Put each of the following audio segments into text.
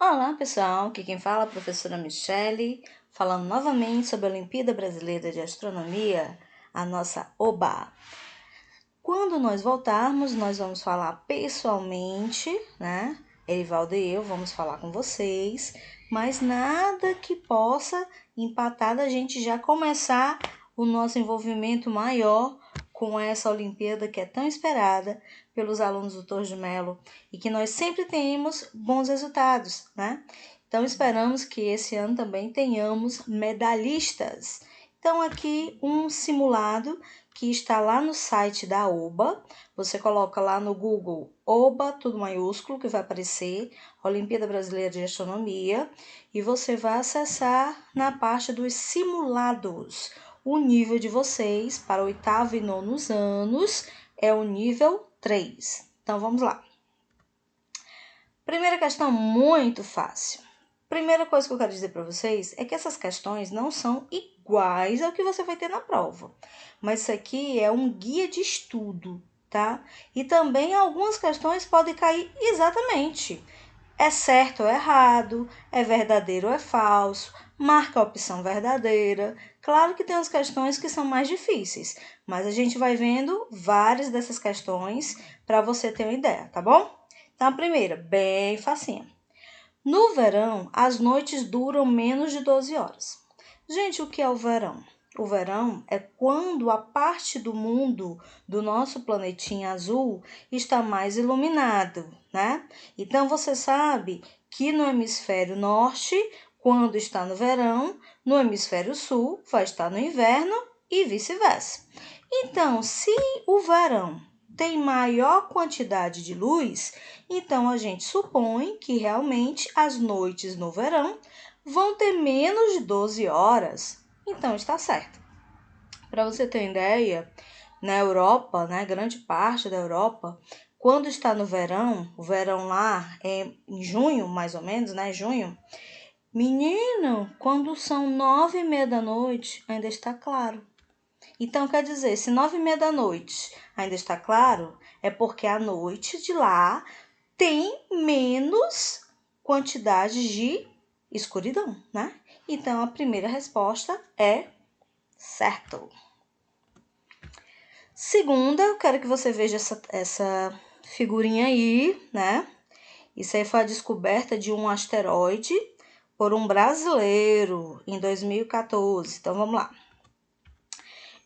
Olá pessoal, aqui quem fala é a professora Michele, falando novamente sobre a Olimpíada Brasileira de Astronomia, a nossa OBA. Quando nós voltarmos, nós vamos falar pessoalmente, né? Erivaldo e eu vamos falar com vocês, mas nada que possa empatar da gente já começar o nosso envolvimento maior com essa Olimpíada que é tão esperada pelos alunos do Torres de Melo e que nós sempre temos bons resultados, né? Então esperamos que esse ano também tenhamos medalhistas. Então aqui um simulado que está lá no site da OBA. Você coloca lá no Google OBA, tudo maiúsculo, que vai aparecer, Olimpíada Brasileira de Astronomia, e você vai acessar na parte dos simulados. O nível de vocês para 8º e 9º anos é o nível 3. Então vamos lá. Primeira questão muito fácil. Primeira coisa que eu quero dizer para vocês é que essas questões não são iguais ao que você vai ter na prova. Mas isso aqui é um guia de estudo, tá? E também algumas questões podem cair exatamente. É certo ou errado, é verdadeiro ou é falso, marca a opção verdadeira. Claro que tem as questões que são mais difíceis, mas a gente vai vendo várias dessas questões para você ter uma ideia, tá bom? Então, a primeira, bem facinha. No verão, as noites duram menos de 12 horas. Gente, o que é o verão? O verão é quando a parte do mundo do nosso planetinha azul está mais iluminado, né? Então, você sabe que no hemisfério norte, quando está no verão, no hemisfério sul vai estar no inverno e vice-versa. Então, se o verão tem maior quantidade de luz, então a gente supõe que realmente as noites no verão vão ter menos de 12 horas. Então está certo. Para você ter uma ideia, na Europa, né, grande parte da Europa, quando está no verão, o verão lá é em junho, mais ou menos, né, junho, menino, quando são 9h30 da noite, ainda está claro. Então, quer dizer, se 9h30 da noite ainda está claro, é porque a noite de lá tem menos quantidade de escuridão, né? Então, a primeira resposta é certo. Segunda, eu quero que você veja essa figurinha aí, né? Isso aí foi a descoberta de um asteroide por um brasileiro em 2014. Então, vamos lá.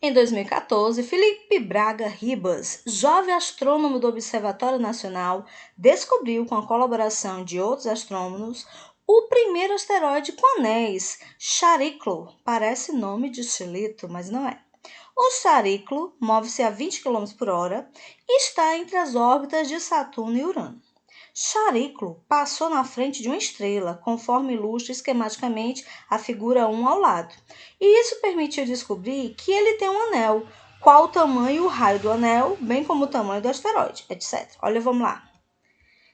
Em 2014, Felipe Braga Ribas, jovem astrônomo do Observatório Nacional, descobriu, com a colaboração de outros astrônomos, o primeiro asteroide com anéis, Chariclo. Parece nome de estilito, mas não é. O Chariclo move-se a 20 km por hora e está entre as órbitas de Saturno e Urano. Chariclo passou na frente de uma estrela, conforme ilustra esquematicamente a figura 1 ao lado. E isso permitiu descobrir que ele tem um anel, qual o tamanho e o raio do anel, bem como o tamanho do asteroide, etc. Olha, vamos lá.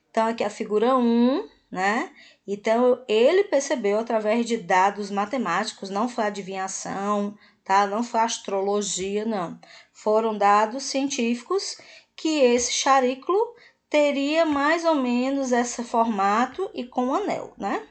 Então, aqui a figura 1, né? Então, ele percebeu através de dados matemáticos, não foi adivinhação, tá? Não foi astrologia, não. Foram dados científicos que esse Chariclo teria mais ou menos esse formato e com anel, né?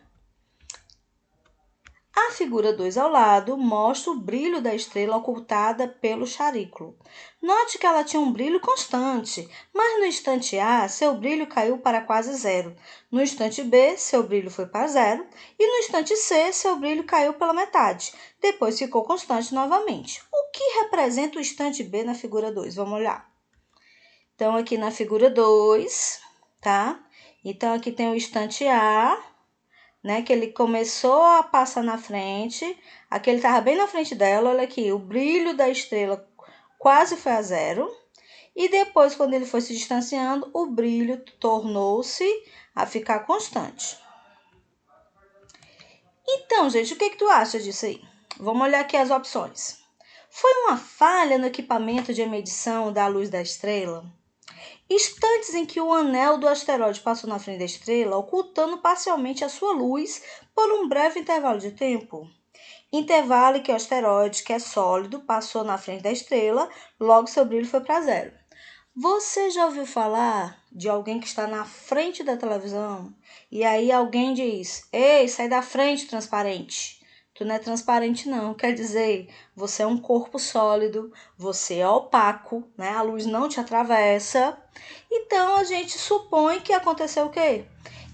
A figura 2 ao lado mostra o brilho da estrela ocultada pelo Chariclo. Note que ela tinha um brilho constante, mas no instante A, seu brilho caiu para quase zero. No instante B, seu brilho foi para zero. E no instante C, seu brilho caiu pela metade. Depois ficou constante novamente. O que representa o instante B na figura 2? Vamos olhar. Então, aqui na figura 2, tá? Então, aqui tem o instante A, né? Que ele começou a passar na frente. Aqui ele estava bem na frente dela, olha aqui. O brilho da estrela quase foi a zero. E depois, quando ele foi se distanciando, o brilho tornou-se a ficar constante. Então, gente, o que tu acha disso aí? Vamos olhar aqui as opções. Foi uma falha no equipamento de medição da luz da estrela? Instantes em que o anel do asteroide passou na frente da estrela, ocultando parcialmente a sua luz por um breve intervalo de tempo. Intervalo em que o asteroide, que é sólido, passou na frente da estrela, logo seu brilho foi para zero. Você já ouviu falar de alguém que está na frente da televisão e aí alguém diz: Ei, sai da frente, transparente. Tu não é transparente, não. Quer dizer, você é um corpo sólido, você é opaco, né? A luz não te atravessa. Então a gente supõe que aconteceu o quê?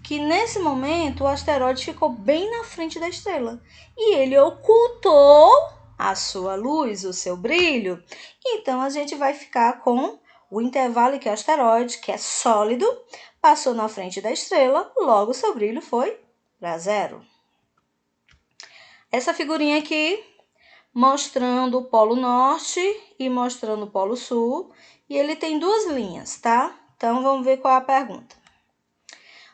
Que nesse momento o asteroide ficou bem na frente da estrela e ele ocultou a sua luz, o seu brilho. Então a gente vai ficar com o intervalo em que o asteroide, que é sólido, passou na frente da estrela, logo seu brilho foi para zero. Essa figurinha aqui mostrando o polo norte e mostrando o polo sul, e ele tem duas linhas, tá? Então vamos ver qual é a pergunta.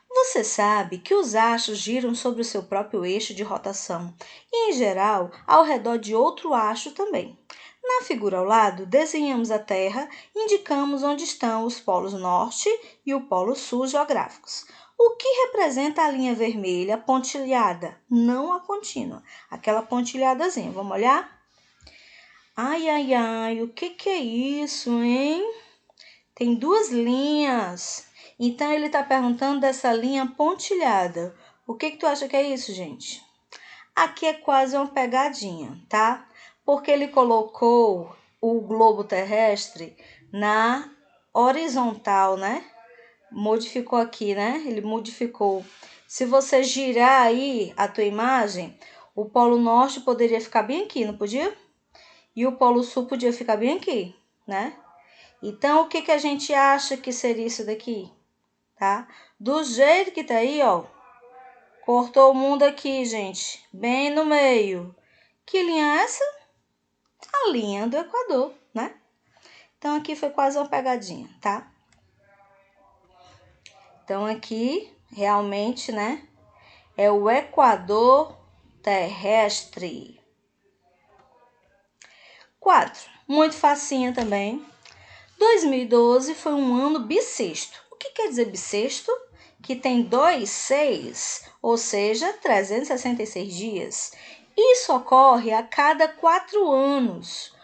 Você sabe que os astros giram sobre o seu próprio eixo de rotação e, em geral, ao redor de outro astro também. Na figura ao lado, desenhamos a Terra e indicamos onde estão os polos norte e o polo sul geográficos. O que representa a linha vermelha pontilhada, não a contínua, aquela pontilhadazinha. Vamos olhar? Ai, ai, ai, o que é isso, hein? Tem duas linhas. Então, ele está perguntando dessa linha pontilhada. O que tu acha que é isso, gente? Aqui é quase uma pegadinha, tá? Porque ele colocou o globo terrestre na horizontal, né? Modificou aqui, né? Ele modificou. Se você girar aí a tua imagem, o polo norte poderia ficar bem aqui, não podia? E o polo sul podia ficar bem aqui, né? Então, o que a gente acha que seria isso daqui? Tá? Do jeito que tá aí, ó, cortou o mundo aqui, gente, bem no meio. Que linha é essa? A linha do Equador, né? Então, aqui foi quase uma pegadinha, tá? Então, aqui, realmente, né, é o Equador terrestre. 4. Muito facinha também. 2012 foi um ano bissexto. O que quer dizer bissexto? Que tem 6, ou seja, 366 dias. Isso ocorre a cada 4 anos.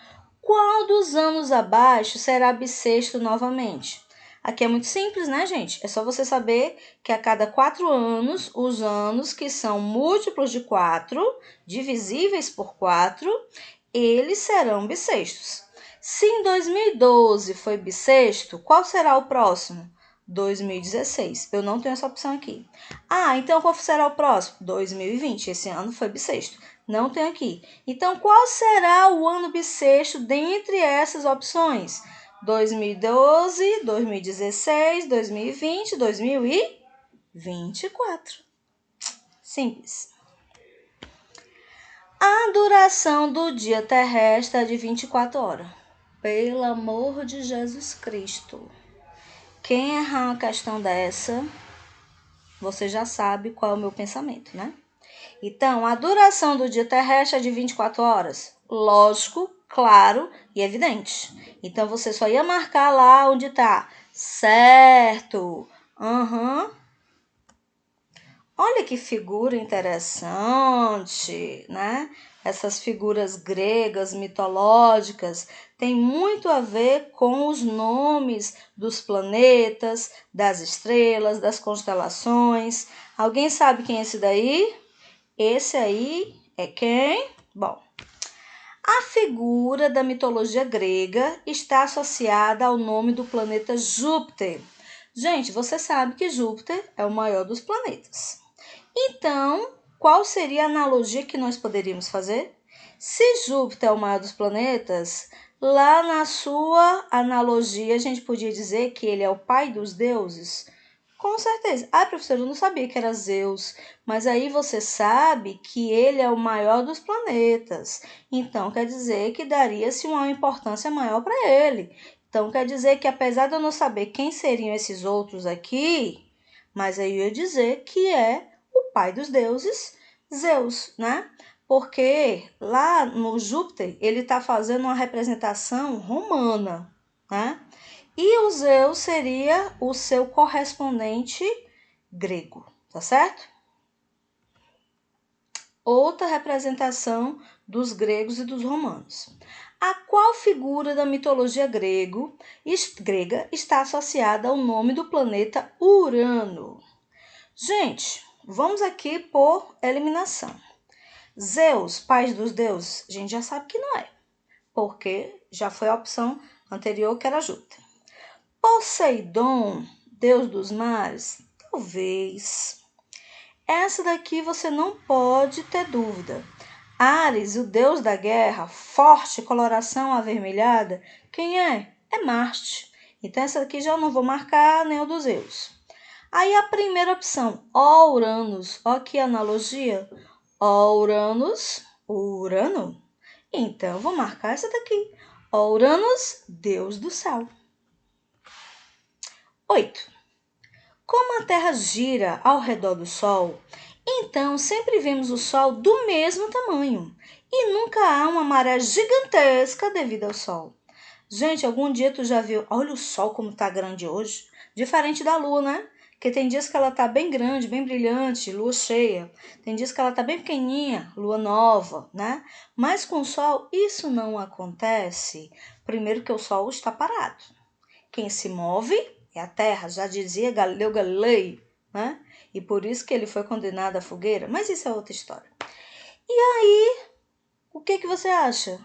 Qual dos anos abaixo será bissexto novamente? Aqui é muito simples, né, gente? É só você saber que a cada 4 anos, os anos que são múltiplos de 4, divisíveis por 4, eles serão bissextos. Se em 2012 foi bissexto, qual será o próximo? 2016. Eu não tenho essa opção aqui. Ah, então qual será o próximo? 2020. Esse ano foi bissexto. Não tem aqui. Então, qual será o ano bissexto dentre essas opções? 2012, 2016, 2020, 2024. Simples. A duração do dia terrestre é de 24 horas. Pelo amor de Jesus Cristo. Quem errar uma questão dessa, você já sabe qual é o meu pensamento, né? Então, a duração do dia terrestre é de 24 horas. Lógico, claro e evidente. Então, você só ia marcar lá onde está. Certo. Olha que figura interessante, né? Essas figuras gregas, mitológicas, têm muito a ver com os nomes dos planetas, das estrelas, das constelações. Alguém sabe quem é esse daí? Esse aí é quem? Bom, a figura da mitologia grega está associada ao nome do planeta Júpiter. Gente, você sabe que Júpiter é o maior dos planetas. Então, qual seria a analogia que nós poderíamos fazer? Se Júpiter é o maior dos planetas, lá na sua analogia a gente podia dizer que ele é o pai dos deuses? Com certeza. Ah, professora, eu não sabia que era Zeus, mas aí você sabe que ele é o maior dos planetas. Então, quer dizer que daria-se uma importância maior para ele. Então, quer dizer que apesar de eu não saber quem seriam esses outros aqui, mas aí eu ia dizer que é o pai dos deuses, Zeus, né? Porque lá no Júpiter ele está fazendo uma representação romana, né? E o Zeus seria o seu correspondente grego, tá certo? outra representação dos gregos e dos romanos. A qual figura da mitologia grega está associada ao nome do planeta Urano? Gente, vamos aqui por eliminação. Zeus, pai dos deuses, a gente já sabe que não é, porque já foi a opção anterior que era Júpiter. Poseidon, deus dos mares, talvez. Essa daqui você não pode ter dúvida. Ares, o deus da guerra, forte, coloração avermelhada, quem é? É Marte. Então essa daqui já não vou marcar nem o dos Zeus. Aí a primeira opção, Uranus. Ó que analogia. Uranus, Urano. Então eu vou marcar essa daqui. Uranus, deus do céu. 8. Como a Terra gira ao redor do Sol, então sempre vemos o Sol do mesmo tamanho e nunca há uma maré gigantesca devido ao Sol. Gente, algum dia tu já viu, olha o Sol como tá grande hoje, diferente da Lua, né? Porque tem dias que ela tá bem grande, bem brilhante, lua cheia. Tem dias que ela tá bem pequenininha, lua nova, né? Mas com o Sol isso não acontece. Primeiro que o Sol está parado. Quem se move é a Terra, já dizia Galileu Galilei, né? E por isso que ele foi condenado à fogueira. Mas isso é outra história. E aí, o que você acha?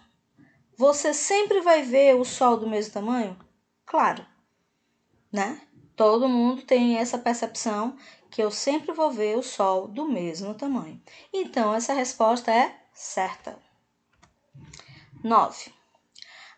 Você sempre vai ver o Sol do mesmo tamanho? Claro, né? Todo mundo tem essa percepção que eu sempre vou ver o Sol do mesmo tamanho. Então, essa resposta é certa. 9.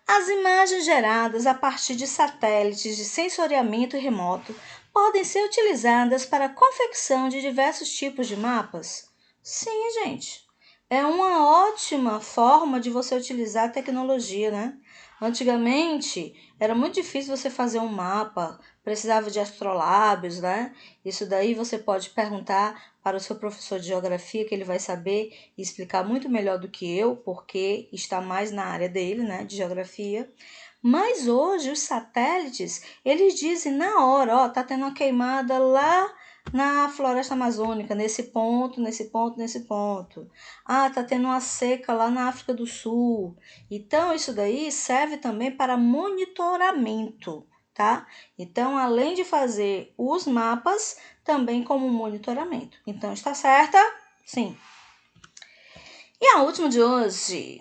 As imagens geradas a partir de satélites de sensoriamento remoto podem ser utilizadas para a confecção de diversos tipos de mapas? Sim, gente. É uma ótima forma de você utilizar a tecnologia, né? Antigamente, era muito difícil você fazer um mapa, precisava de astrolábios, né? Isso daí você pode perguntar para o seu professor de geografia, que ele vai saber e explicar muito melhor do que eu, porque está mais na área dele, né, de geografia. Mas hoje os satélites, eles dizem na hora, ó, tá tendo uma queimada lá na floresta amazônica, nesse ponto, nesse ponto, nesse ponto. Ah, tá tendo uma seca lá na África do Sul. Então, isso daí serve também para monitoramento, tá? Então, além de fazer os mapas, também como monitoramento. Então, está certa? Sim. E a última de hoje.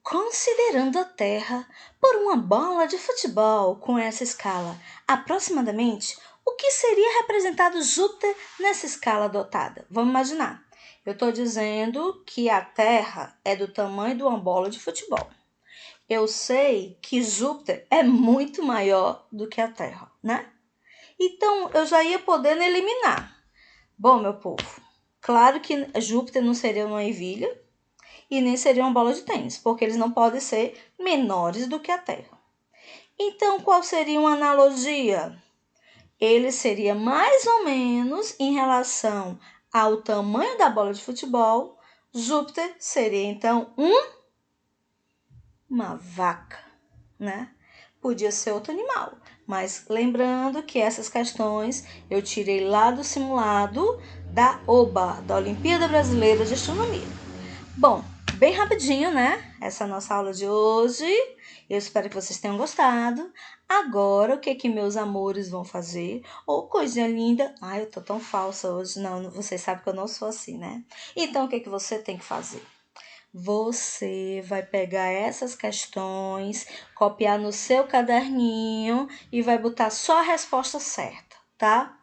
Considerando a Terra por uma bola de futebol com essa escala, aproximadamente, o que seria representado Júpiter nessa escala adotada? Vamos imaginar. Eu estou dizendo que a Terra é do tamanho de uma bola de futebol. Eu sei que Júpiter é muito maior do que a Terra, né? Então, eu já ia podendo eliminar. Bom, meu povo, claro que Júpiter não seria uma ervilha e nem seria uma bola de tênis, porque eles não podem ser menores do que a Terra. Então, qual seria uma analogia? Ele seria mais ou menos em relação ao tamanho da bola de futebol. Júpiter seria, então, uma vaca, né? Podia ser outro animal, mas lembrando que essas questões eu tirei lá do simulado da OBA, da Olimpíada Brasileira de Astronomia. Bom, bem rapidinho, né? Essa é a nossa aula de hoje. Eu espero que vocês tenham gostado. Agora, o que meus amores vão fazer? Oh, coisinha linda. Ai, eu tô tão falsa hoje. Não, vocês sabem que eu não sou assim, né? Então, o que você tem que fazer? Você vai pegar essas questões, copiar no seu caderninho e vai botar só a resposta certa, tá?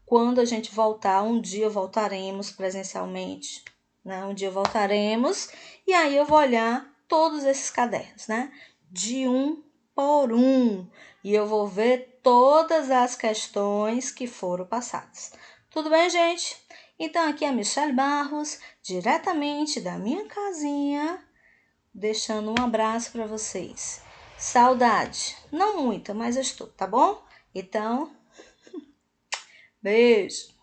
Quando a gente voltar, um dia voltaremos presencialmente, né? Um dia voltaremos e aí eu vou olhar todos esses cadernos, né? De um por um. E eu vou ver todas as questões que foram passadas. Tudo bem, gente? Então, aqui é a Michelle Barros, diretamente da minha casinha, deixando um abraço para vocês. Saudade, não muita, mas eu estou, tá bom? Então, beijo!